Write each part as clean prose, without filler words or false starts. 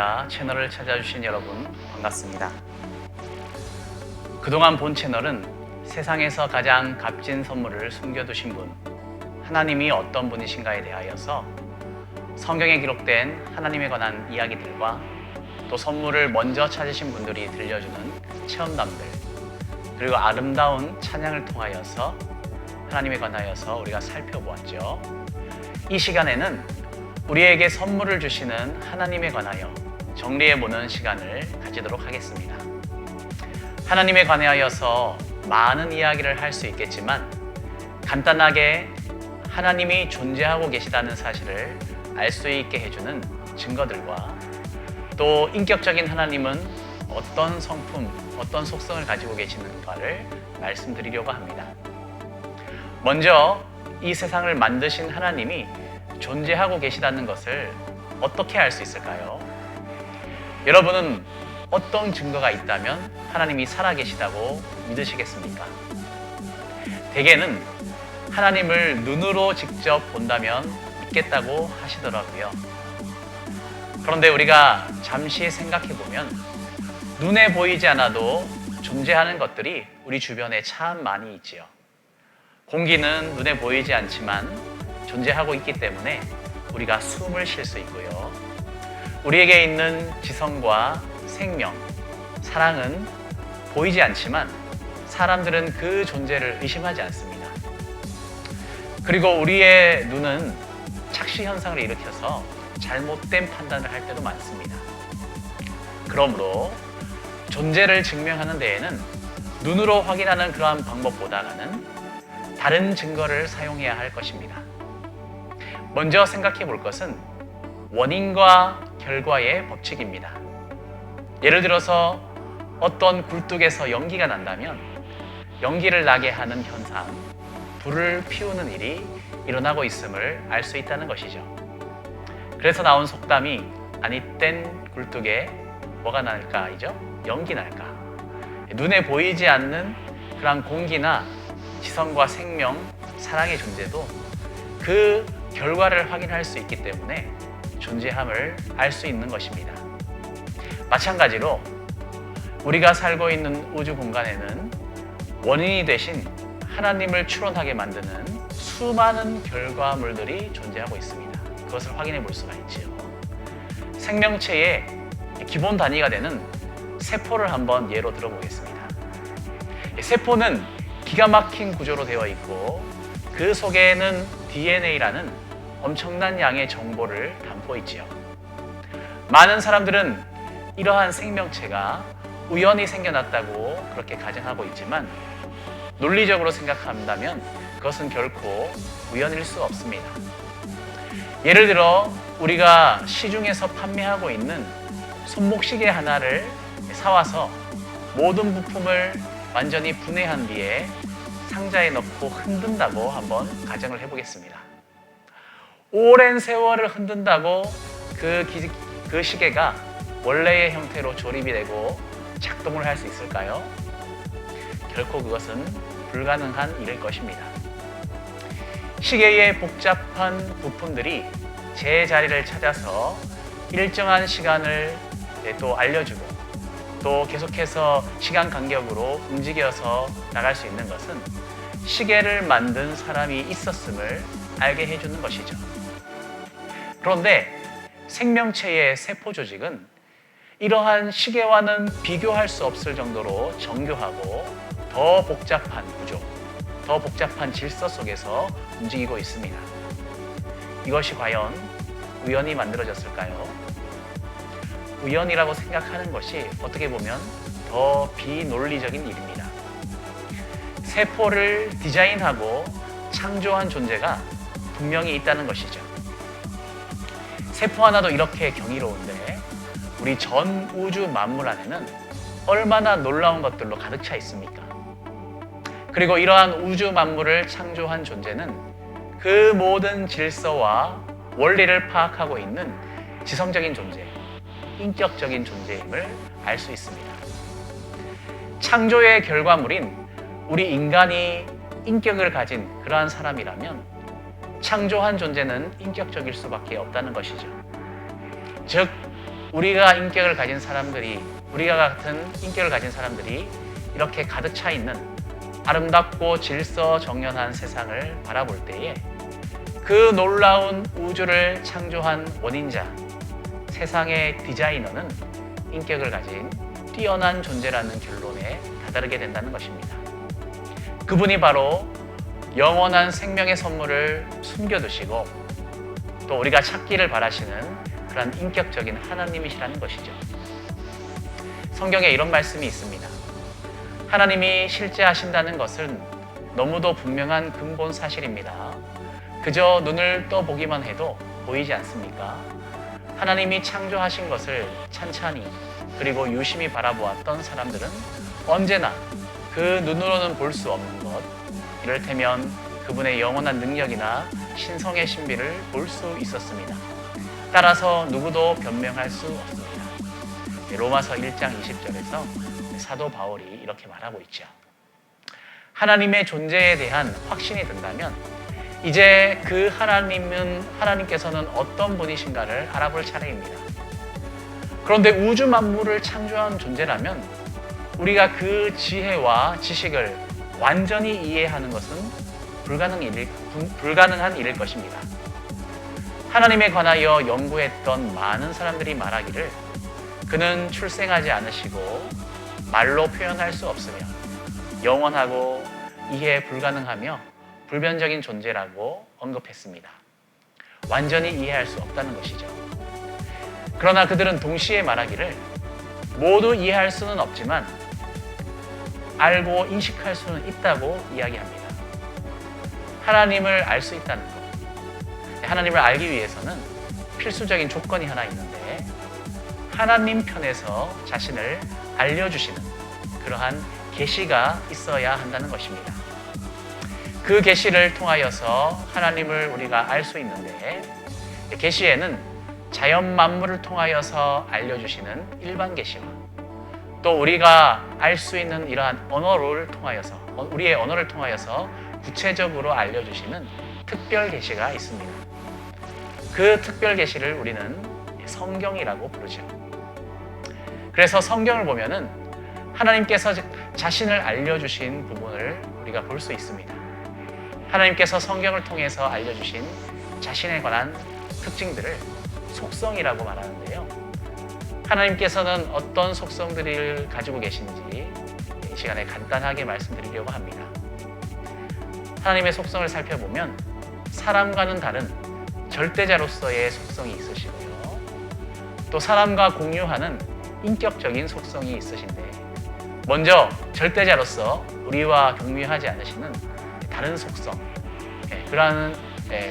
할렐루야 채널을 찾아주신 여러분 반갑습니다. 그동안 본 채널은 세상에서 가장 값진 선물을 숨겨두신 분, 하나님이 어떤 분이신가에 대하여서 성경에 기록된 하나님에 관한 이야기들과 또 선물을 먼저 찾으신 분들이 들려주는 체험담들, 그리고 아름다운 찬양을 통하여서 하나님에 관하여서 우리가 살펴보았죠. 이 시간에는 우리에게 선물을 주시는 하나님에 관하여 정리해보는 시간을 가지도록 하겠습니다. 하나님에 관하여서 많은 이야기를 할 수 있겠지만 간단하게 하나님이 존재하고 계시다는 사실을 알 수 있게 해주는 증거들과 또 인격적인 하나님은 어떤 성품, 어떤 속성을 가지고 계시는가를 말씀드리려고 합니다. 먼저 이 세상을 만드신 하나님이 존재하고 계시다는 것을 어떻게 알 수 있을까요? 여러분은 어떤 증거가 있다면 하나님이 살아계시다고 믿으시겠습니까? 대개는 하나님을 눈으로 직접 본다면 믿겠다고 하시더라고요. 그런데 우리가 잠시 생각해 보면 눈에 보이지 않아도 존재하는 것들이 우리 주변에 참 많이 있지요. 공기는 눈에 보이지 않지만 존재하고 있기 때문에 우리가 숨을 쉴 수 있고요. 우리에게 있는 지성과 생명, 사랑은 보이지 않지만 사람들은 그 존재를 의심하지 않습니다. 그리고 우리의 눈은 착시 현상을 일으켜서 잘못된 판단을 할 때도 많습니다. 그러므로 존재를 증명하는 데에는 눈으로 확인하는 그러한 방법보다는 다른 증거를 사용해야 할 것입니다. 먼저 생각해 볼 것은 원인과 결과의 법칙입니다. 예를 들어서 어떤 굴뚝에서 연기가 난다면 연기를 나게 하는 현상, 불을 피우는 일이 일어나고 있음을 알 수 있다는 것이죠. 그래서 나온 속담이 아니 땐 굴뚝에 뭐가 날까이죠? 연기 날까? 눈에 보이지 않는 그런 공기나 지성과 생명, 사랑의 존재도 그 결과를 확인할 수 있기 때문에 존재함을 알 수 있는 것입니다. 마찬가지로 우리가 살고 있는 우주 공간에는 원인이 되신 하나님을 추론하게 만드는 수많은 결과물들이 존재하고 있습니다. 그것을 확인해 볼 수가 있지요. 생명체의 기본 단위가 되는 세포를 한번 예로 들어보겠습니다. 세포는 기가 막힌 구조로 되어 있고 그 속에는 DNA라는 엄청난 양의 정보를 담고 있지요. 많은 사람들은 이러한 생명체가 우연히 생겨났다고 그렇게 가정하고 있지만 논리적으로 생각한다면 그것은 결코 우연일 수 없습니다. 예를 들어 우리가 시중에서 판매하고 있는 손목시계 하나를 사와서 모든 부품을 완전히 분해한 뒤에 상자에 넣고 흔든다고 한번 가정을 해보겠습니다. 오랜 세월을 흔든다고 그 시계가 원래의 형태로 조립이 되고 작동을 할 수 있을까요? 결코 그것은 불가능한 일일 것입니다. 시계의 복잡한 부품들이 제 자리를 찾아서 일정한 시간을 또 알려주고 또 계속해서 시간 간격으로 움직여서 나갈 수 있는 것은 시계를 만든 사람이 있었음을 알게 해주는 것이죠. 그런데 생명체의 세포 조직은 이러한 시계와는 비교할 수 없을 정도로 정교하고 더 복잡한 구조, 더 복잡한 질서 속에서 움직이고 있습니다. 이것이 과연 우연히 만들어졌을까요? 우연이라고 생각하는 것이 어떻게 보면 더 비논리적인 일입니다. 세포를 디자인하고 창조한 존재가 분명히 있다는 것이죠. 세포 하나도 이렇게 경이로운데 우리 전 우주 만물 안에는 얼마나 놀라운 것들로 가득 차 있습니까? 그리고 이러한 우주 만물을 창조한 존재는 그 모든 질서와 원리를 파악하고 있는 지성적인 존재, 인격적인 존재임을 알 수 있습니다. 창조의 결과물인 우리 인간이 인격을 가진 그러한 사람이라면 창조한 존재는 인격적일 수밖에 없다는 것이죠. 즉 우리가 인격을 가진 사람들이, 우리가 같은 인격을 가진 사람들이 이렇게 가득 차 있는 아름답고 질서정연한 세상을 바라볼 때에 그 놀라운 우주를 창조한 원인자, 세상의 디자이너는 인격을 가진 뛰어난 존재라는 결론에 다다르게 된다는 것입니다. 그분이 바로 영원한 생명의 선물을 숨겨두시고 또 우리가 찾기를 바라시는 그런 인격적인 하나님이시라는 것이죠. 성경에 이런 말씀이 있습니다. 하나님이 실제하신다는 것은 너무도 분명한 근본 사실입니다. 그저 눈을 떠보기만 해도 보이지 않습니까? 하나님이 창조하신 것을 찬찬히 그리고 유심히 바라보았던 사람들은 언제나 그 눈으로는 볼 수 없는 것, 이를테면 그분의 영원한 능력이나 신성의 신비를 볼 수 있었습니다. 따라서 누구도 변명할 수 없습니다. 로마서 1장 20절에서 사도 바울이 이렇게 말하고 있죠. 하나님의 존재에 대한 확신이 든다면 이제 그 하나님께서는 어떤 분이신가를 알아볼 차례입니다. 그런데 우주 만물을 창조한 존재라면 우리가 그 지혜와 지식을 완전히 이해하는 것은 불가능한 일일 것입니다. 하나님에 관하여 연구했던 많은 사람들이 말하기를 그는 출생하지 않으시고 말로 표현할 수 없으며 영원하고 이해 불가능하며 불변적인 존재라고 언급했습니다. 완전히 이해할 수 없다는 것이죠. 그러나 그들은 동시에 말하기를 모두 이해할 수는 없지만 알고 인식할 수는 있다고 이야기합니다. 하나님을 알 수 있다는 것. 하나님을 알기 위해서는 필수적인 조건이 하나 있는데 하나님 편에서 자신을 알려주시는 그러한 계시가 있어야 한다는 것입니다. 그 계시를 통하여서 하나님을 우리가 알 수 있는데 계시에는 자연 만물을 통하여서 알려주시는 일반 계시와 또 우리가 알 수 있는 이러한 언어를 통하여서 우리의 언어를 통하여서 구체적으로 알려주시는 특별 계시가 있습니다. 그 특별 계시를 우리는 성경이라고 부르죠. 그래서 성경을 보면은 하나님께서 자신을 알려주신 부분을 우리가 볼 수 있습니다. 하나님께서 성경을 통해서 알려주신 자신에 관한 특징들을 속성이라고 말하는데요. 하나님께서는 어떤 속성들을 가지고 계신지 이 시간에 간단하게 말씀드리려고 합니다. 하나님의 속성을 살펴보면 사람과는 다른 절대자로서의 속성이 있으시고요. 또 사람과 공유하는 인격적인 속성이 있으신데 먼저 절대자로서 우리와 경유하지 않으시는 다른 속성, 그러한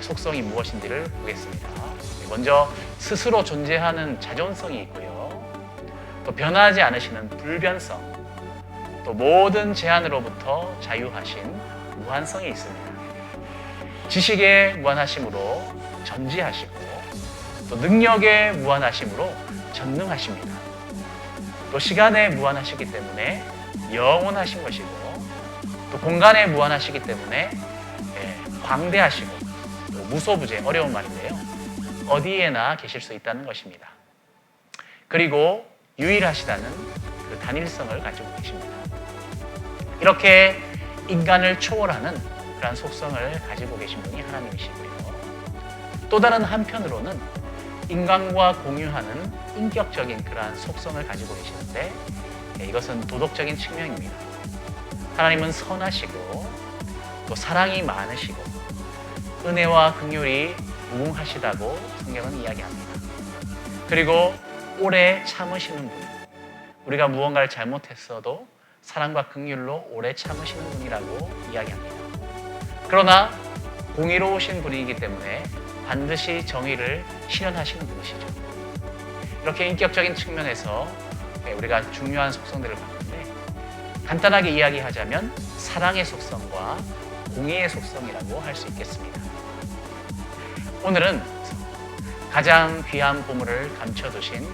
속성이 무엇인지를 보겠습니다. 먼저 스스로 존재하는 자존성이 있고요. 또 변하지 않으시는 불변성, 또 모든 제한으로부터 자유하신 무한성이 있습니다. 지식의 무한하심으로 전지하시고 또 능력의 무한하심으로 전능하십니다. 또 시간의 무한하시기 때문에 영원하신 것이고 또 공간의 무한하시기 때문에 광대하시고 또 무소부재, 어려운 말인데요. 어디에나 계실 수 있다는 것입니다. 그리고 유일하시다는 그 단일성을 가지고 계십니다. 이렇게 인간을 초월하는 그런 속성을 가지고 계신 분이 하나님이시고요. 또 다른 한편으로는 인간과 공유하는 인격적인 그러한 속성을 가지고 계시는데 이것은 도덕적인 측면입니다. 하나님은 선하시고 또 사랑이 많으시고 은혜와 긍휼이 무궁하시다고 성경은 이야기합니다. 그리고 오래 참으시는 분, 우리가 무언가를 잘못했어도 사랑과 긍휼로 오래 참으시는 분이라고 이야기합니다. 그러나 공의로우신 분이기 때문에 반드시 정의를 실현하시는 분이시죠. 이렇게 인격적인 측면에서 우리가 중요한 속성들을 봤는데 간단하게 이야기하자면 사랑의 속성과 공의의 속성이라고 할 수 있겠습니다. 오늘은 가장 귀한 보물을 감춰두신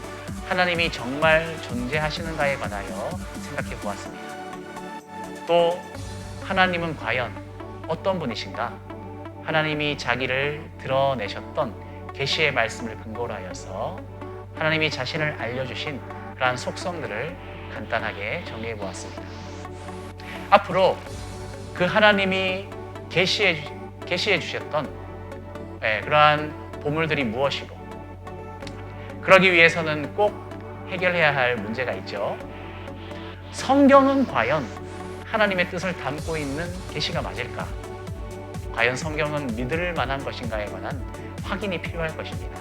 하나님이 정말 존재하시는가에 관하여 생각해 보았습니다. 또 하나님은 과연 어떤 분이신가? 하나님이 자기를 드러내셨던 계시의 말씀을 근거로 하여서 하나님이 자신을 알려주신 그러한 속성들을 간단하게 정리해 보았습니다. 앞으로 그 하나님이 계시해 주셨던 그러한 보물들이 무엇이고, 그러기 위해서는 꼭 해결해야 할 문제가 있죠. 성경은 과연 하나님의 뜻을 담고 있는 계시가 맞을까? 과연 성경은 믿을 만한 것인가에 관한 확인이 필요할 것입니다.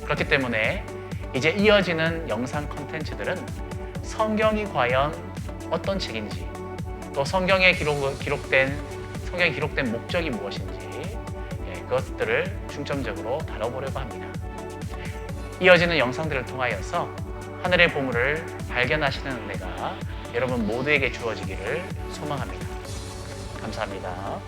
그렇기 때문에 이제 이어지는 영상 콘텐츠들은 성경이 과연 어떤 책인지, 또 성경에 기록된 목적이 무엇인지 그것들을 중점적으로 다뤄보려고 합니다. 이어지는 영상들을 통하여서 하늘의 보물을 발견하시는 은혜가 여러분 모두에게 주어지기를 소망합니다. 감사합니다.